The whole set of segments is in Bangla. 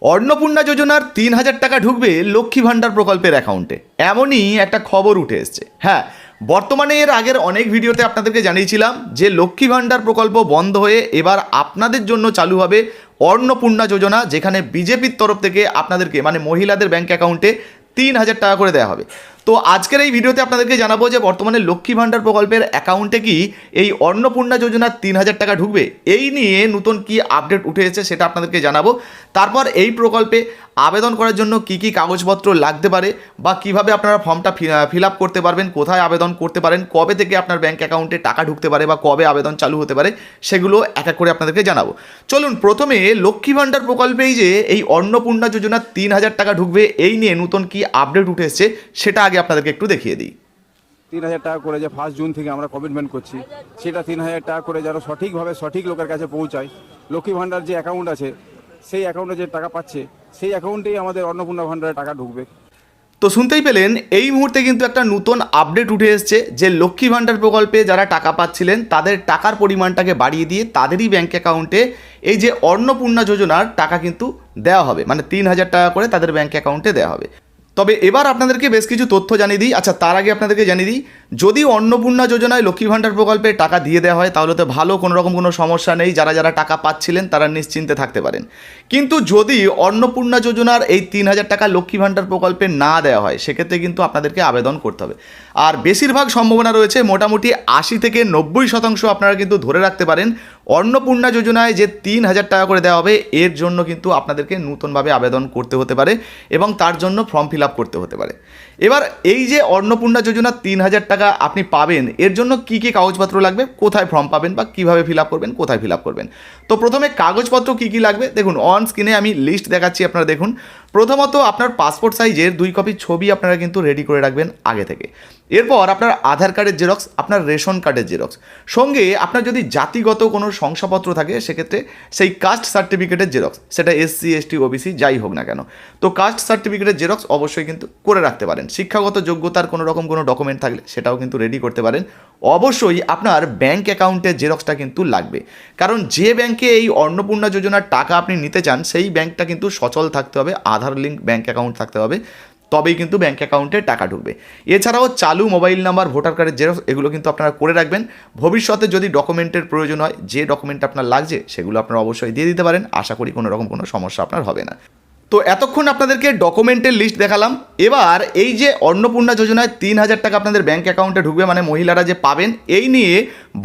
অন্নপূর্ণা যোজনার ৩,০০০ টাকা ঢুকবে লক্ষ্মী ভাণ্ডার প্রকল্পের অ্যাকাউন্টে, এমনই একটা খবর উঠে এসছে। হ্যাঁ, বর্তমানে এর আগের অনেক ভিডিওতে আপনাদেরকে জানিয়েছিলাম যে লক্ষ্মী ভাণ্ডার প্রকল্প বন্ধ হয়ে এবার আপনাদের জন্য চালু হবে অন্নপূর্ণা যোজনা, যেখানে বিজেপির তরফ থেকে আপনাদেরকে মানে মহিলাদের ব্যাঙ্ক অ্যাকাউন্টে ৩,০০০ টাকা করে দেওয়া হবে। তো আজকের এই ভিডিওতে আপনাদেরকে জানাবো যে বর্তমানে লক্ষ্মী ভাণ্ডার প্রকল্পের অ্যাকাউন্টে কি এই অন্নপূর্ণা যোজনার ৩,০০০ টাকা ঢুকবে, এই নিয়ে নতুন কি আপডেট উঠে এসেছে সেটা আপনাদেরকে জানাবো। তারপর এই প্রকল্পে আবেদন করার জন্য কি কি কাগজপত্র লাগতে পারে বা কিভাবে আপনারা ফর্মটা ফিল আপ করতে পারবেন, কোথায় আবেদন করতে পারেন, কবে থেকে আপনার ব্যাঙ্ক অ্যাকাউন্টে টাকা ঢুকতে পারে বা কবে আবেদন চালু হতে পারে, সেগুলো এক এক করে আপনাদেরকে জানাবো। চলুন প্রথমে লক্ষ্মী ভাণ্ডার প্রকল্পেই যে এই অন্নপূর্ণা যোজনার ৩,০০০ টাকা ঢুকবে এই নিয়ে নতুন কি আপডেট উঠে এসেছে সেটা আগে আপনাদেরকে একটু দেখিয়ে দিই। ৩,০০০ টাকা করে যে 1 জুন থেকে আমরা কমিটমেন্ট করছি, সেটা 3,০০০ টাকা করে যেন সঠিকভাবে সঠিক লোকের কাছে পৌঁছায়। লক্ষ্মী ভাণ্ডার যে অ্যাকাউন্ট আছে সেই অ্যাকাউন্টে যে টাকা পাচ্ছে সেই অ্যাকাউন্টেই আমাদের অন্নপূর্ণা ভাণ্ডারের টাকা ঢুকবে। তো শুনতেই পেলেন, এই মুহূর্তে কিন্তু একটা নতুন আপডেট উঠে এসেছে যে লক্ষ্মী ভাণ্ডার প্রকল্পে যারা টাকা পাচ্ছিলেন তাদের টাকার পরিমাণটাকে বাড়িয়ে দিয়ে তাদেরই ব্যাঙ্ক অ্যাকাউন্টে এই যে অন্নপূর্ণা যোজনার টাকা কিন্তু দেওয়া হবে, মানে ৩,০০০ টাকা করে তাদের ব্যাঙ্ক অ্যাকাউন্টে দেওয়া হবে। তবে এবার আপনাদেরকে বেশ কিছু তথ্য জানিয়ে দিই। আচ্ছা, তার আগে আপনাদেরকে জানিয়ে দিই, যদি অন্নপূর্ণা যোজনায় লক্ষ্মী ভাণ্ডার প্রকল্পে টাকা দিয়ে দেওয়া হয় তাহলে তো ভালো, কোনো রকম কোনো সমস্যা নেই, যারা যারা টাকা পাচ্ছিলেন তারা নিশ্চিন্তে থাকতে পারেন। কিন্তু যদি অন্নপূর্ণা যোজনার এই ৩,০০০ টাকা লক্ষ্মী ভাণ্ডার প্রকল্পে না দেওয়া হয় সেক্ষেত্রে কিন্তু আপনাদেরকে আবেদন করতে হবে। আর বেশিরভাগ সম্ভাবনা রয়েছে, মোটামুটি ৮০ থেকে ৯০% আপনারা কিন্তু ধরে রাখতে পারেন অন্নপূর্ণা যোজনায় যে ৩,০০০ টাকা করে দেওয়া হবে এর জন্য কিন্তু আপনাদেরকে নতুনভাবে আবেদন করতে হতে পারে এবং তার জন্য ফর্ম ফিল আপ করতে হতে পারে। এবার এই যে অন্নপূর্ণা যোজনা ৩,০০০ টাকা আপনি পাবেন, এর জন্য কি কি কাগজপত্র লাগবে, কোথায় ফর্ম পাবেন বা কিভাবে ফিল আপ করবেন, কোথায় ফিল আপ করবেন। তো প্রথমে কাগজপত্র কি কি লাগবে দেখুন, অন স্ক্রিনে আমি লিস্ট দেখাচ্ছি, আপনারা দেখুন। প্রথমত আপনার পাসপোর্ট সাইজের 2 কপি ছবি আপনারা কিন্তু রেডি করে রাখবেন আগে থেকে। এরপর আপনার আধার কার্ডের জেরক্স, আপনার রেশন কার্ডের জেরক্স, সঙ্গে আপনার যদি জাতিগত কোনো শংসাপত্র থাকে সেক্ষেত্রে সেই কাস্ট সার্টিফিকেটের জেরক্স, সেটা SC ST OBC যাই হোক না কেন, তো কাস্ট সার্টিফিকেটের জেরক্স অবশ্যই কিন্তু করে রাখতে পারেন। শিক্ষাগত যোগ্যতার কোনো রকম কোনো ডকুমেন্ট থাকলে সেটাও কিন্তু রেডি করতে পারেন। অবশ্যই আপনার ব্যাঙ্ক অ্যাকাউন্টের জেরক্সটা কিন্তু লাগবে, কারণ যে ব্যাঙ্কে এই অন্নপূর্ণা যোজনার টাকা আপনি নিতে চান সেই ব্যাঙ্কটা কিন্তু সচল থাকতে হবে, আধার লিঙ্ক ব্যাঙ্ক অ্যাকাউন্ট থাকতে হবে, তবেই কিন্তু ব্যাঙ্ক অ্যাকাউন্টে টাকা ঢুকবে। এছাড়াও চালু মোবাইল নাম্বার, ভোটার কার্ডের জেরক্স, এগুলো কিন্তু আপনারা করে রাখবেন। ভবিষ্যতে যদি ডকুমেন্টের প্রয়োজন হয়, যে ডকুমেন্ট আপনার লাগছে সেগুলো আপনারা অবশ্যই দিয়ে দিতে পারেন। আশা করি কোনো রকম কোনো সমস্যা আপনার হবে না। তো এতক্ষণ আপনাদেরকে ডকুমেন্টের লিস্ট দেখালাম। এবার এই যে অন্নপূর্ণা যোজনায় ৩,০০০ টাকা আপনাদের ব্যাঙ্ক অ্যাকাউন্টে ঢুকবে, মানে মহিলারা যে পাবেন, এই নিয়ে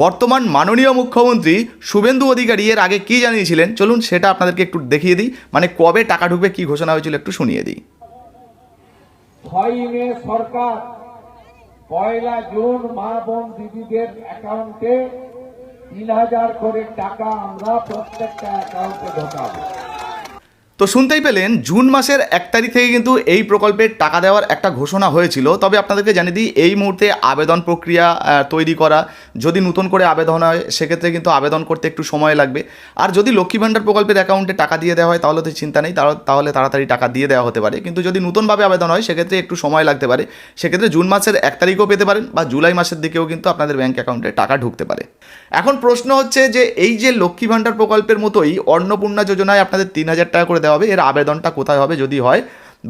বর্তমান মাননীয় মুখ্যমন্ত্রী শুভেন্দু অধিকারী এর আগে কী জানিয়েছিলেন চলুন সেটা আপনাদেরকে একটু দেখিয়ে দিই। মানে কবে টাকা ঢুকবে, কী ঘোষণা হয়েছিল একটু শুনিয়ে দিই। 6 মে সরকার 1 জুন মা বোন দিদিদের অ্যাকাউন্টে ৩,০০০ করে টাকা আমরা প্রত্যেকটা অ্যাকাউন্টে ঢোকাবো। তো শুনতেই পেলেন, জুন মাসের 1 তারিখ থেকে কিন্তু এই প্রকল্পের টাকা দেওয়ার একটা ঘোষণা হয়েছিল। তবে আপনাদেরকে জানিয়ে দিই, এই মুহূর্তে আবেদন প্রক্রিয়া তৈরি করা, যদি নতুন করে আবেদন হয় সেক্ষেত্রে কিন্তু আবেদন করতে একটু সময় লাগবে। আর যদি লক্ষ্মী ভাণ্ডার প্রকল্পের অ্যাকাউন্টে টাকা দিয়ে দেওয়া হয় তাহলে তো চিন্তা নেই, তাহলে তাড়াতাড়ি টাকা দিয়ে দেওয়া হতে পারে। কিন্তু যদি নতুনভাবে আবেদন হয় সেক্ষেত্রে একটু সময় লাগতে পারে। সেক্ষেত্রে জুন মাসের 1 তারিখও পেতে পারেন বা জুলাই মাসের দিকেও কিন্তু আপনাদের ব্যাঙ্ক অ্যাকাউন্টে টাকা ঢুকতে পারে। এখন প্রশ্ন হচ্ছে যে এই যে লক্ষ্মী ভাণ্ডার প্রকল্পের মতোই অন্নপূর্ণা যোজনায় আপনাদের ৩,০০০ টাকা করে দেওয়া হবে, এর আবেদনটা কোথায় হবে যদি হয়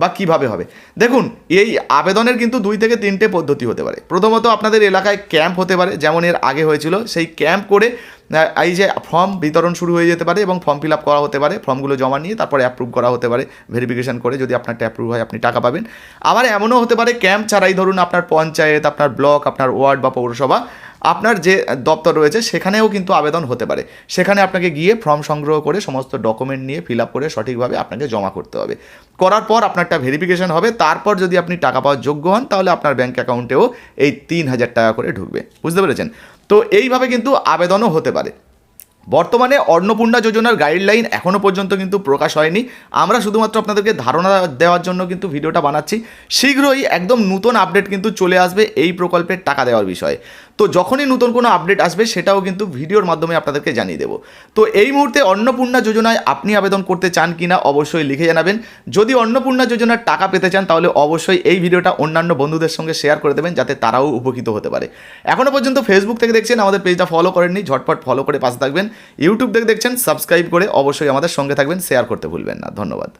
বা কিভাবে হবে। দেখুন, এই আবেদনের কিন্তু 2 থেকে 3টে পদ্ধতি হতে পারে। প্রথমত আপনাদের এলাকায় ক্যাম্প হতে পারে, যেমন এর আগে হয়েছিল, সেই ক্যাম্প করে এই যে ফর্ম বিতরণ শুরু হয়ে যেতে পারে এবং ফর্ম ফিল আপ করা হতে পারে, ফর্মগুলো জমা নিয়ে তারপরে অ্যাপ্রুভ করা হতে পারে, ভেরিফিকেশন করে যদি আপনারটা অ্যাপ্রুভ হয় আপনি টাকা পাবেন। আবার এমনও হতে পারে ক্যাম্প ছাড়াই, ধরুন আপনার পঞ্চায়েত, আপনার ব্লক, আপনার ওয়ার্ড বা পৌরসভা, আপনার যে দপ্তর রয়েছে সেখানেও কিন্তু আবেদন হতে পারে। সেখানে আপনাকে গিয়ে ফর্ম সংগ্রহ করে সমস্ত ডকুমেন্ট নিয়ে ফিল আপ করে সঠিকভাবে আপনাকে জমা করতে হবে। করার পর আপনারটা ভেরিফিকেশন হবে, তারপর যদি আপনি টাকা পাওয়ার যোগ্য হন তাহলে আপনার ব্যাঙ্ক অ্যাকাউন্টেও এই ৩,০০০ টাকা করে ঢুকবে। বুঝতে পেরেছেন? তো এইভাবে কিন্তু আবেদনও হতে পারে। বর্তমানে অন্নপূর্ণা যোজনার গাইডলাইন এখনও পর্যন্ত কিন্তু প্রকাশ হয়নি। আমরা শুধুমাত্র আপনাদেরকে ধারণা দেওয়ার জন্য কিন্তু ভিডিওটা বানাচ্ছি। শীঘ্রই একদম নতুন আপডেট কিন্তু চলে আসবে এই প্রকল্পের টাকা দেওয়ার বিষয়ে। তো যখনই নতুন কোনো আপডেট আসবে সেটাও কিন্তু ভিডিওর মাধ্যমে আপনাদেরকে জানিয়ে দেবো। তো এই মুহূর্তে অন্নপূর্ণা যোজনায় আপনি আবেদন করতে চান কি না অবশ্যই লিখে জানাবেন। যদি অন্নপূর্ণা যোজনার টাকা পেতে চান তাহলে অবশ্যই এই ভিডিওটা অন্যান্য বন্ধুদের সঙ্গে শেয়ার করে দেবেন যাতে তারাও উপকৃত হতে পারে। এখনও পর্যন্ত ফেসবুক থেকে দেখছেন, আমাদের পেজটা ফলো করেননি, ঝটপট ফলো করে পাশে থাকবেন। ইউটিউব থেকে দেখছেন, সাবস্ক্রাইব করে অবশ্যই আমাদের সঙ্গে থাকবেন, শেয়ার করতে ভুলবেন না। ধন্যবাদ।